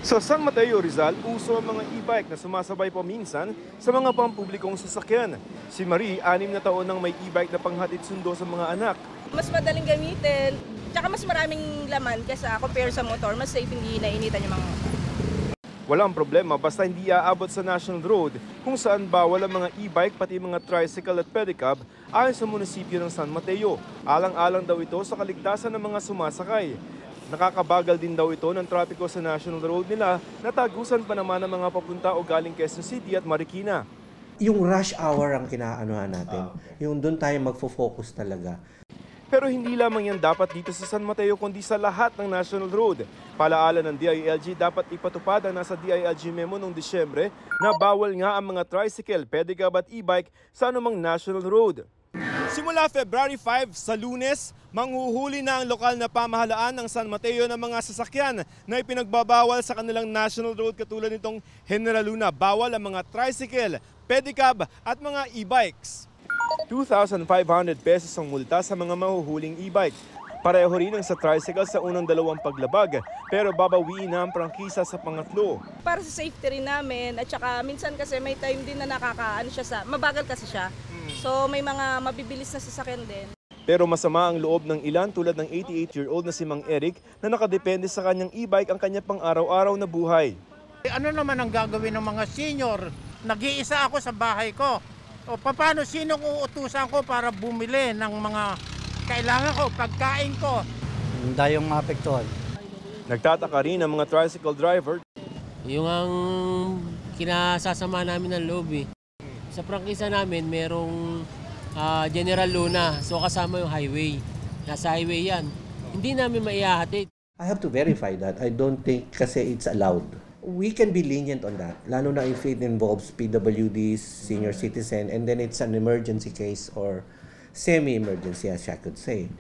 Sa San Mateo, Rizal, uso ang mga e-bike na sumasabay paminsan sa mga pampublikong sasakyan. Si Marie, 6 na taon nang may e-bike na panghatid sundo sa mga anak. Mas madaling gamitin, tsaka mas maraming laman kaysa compare sa motor, mas safe hindi nainitan yung mga motor. Walang problema basta hindi aabot sa National Road kung saan bawal ang mga e-bike pati mga tricycle at pedicab ayon sa munisipyo ng San Mateo. Alang-alang daw ito sa kaligtasan ng mga sumasakay. Nakakabagal din daw ito ng trapiko sa National Road nila na tagusan pa naman ng mga papunta o galing Quezon City at Marikina. Yung rush hour ang kinaanuhan natin. Yung doon tayo magfo-focus talaga. Pero hindi lamang yan dapat dito sa San Mateo kundi sa lahat ng National Road. Palaala ng DILG, dapat ipatupad ang nasa DILG memo noong Disyembre na bawal nga ang mga tricycle, pedicab at e-bike sa anumang National Road. Simula February 5 sa Lunes, manghuhuli na ang lokal na pamahalaan ng San Mateo ng mga sasakyan na ipinagbabawal sa kanilang National Road katulad nitong General Luna. Bawal ang mga tricycle, pedicab at mga e-bikes. 2,500 pesos ang multa sa mga mahuhuling e-bike. Pareho rin ang sa tricycle sa unang 2 paglabag, pero babawiin na ang prangkisa sa pangatlo. Para sa safety rin namin, at saka minsan kasi may time din na mabagal kasi siya. So may mga mabibilis na sasakyan din. Pero masama ang loob ng ilan tulad ng 88-year-old na si Mang Eric na nakadepende sa kanyang e-bike ang kanyang pang-araw-araw na buhay. Ano naman ang gagawin ng mga senior? Nag-iisa ako sa bahay ko. O paano sinong uutusan ko para bumili ng mga kailangan ko, pagkain ko? Hindi yung maapektuhan. Nagtataka rin ang mga tricycle driver. Yung ang kinasasama namin ng loob eh. Sa prangkisa namin merong General Luna, so kasama yung highway. Nasa highway yan. Hindi namin maihahatid. I have to verify that. I don't think kasi it's allowed. We can be lenient on that, lalo na if it involves PWDs, senior citizen, and then it's an emergency case or semi-emergency, as I could say.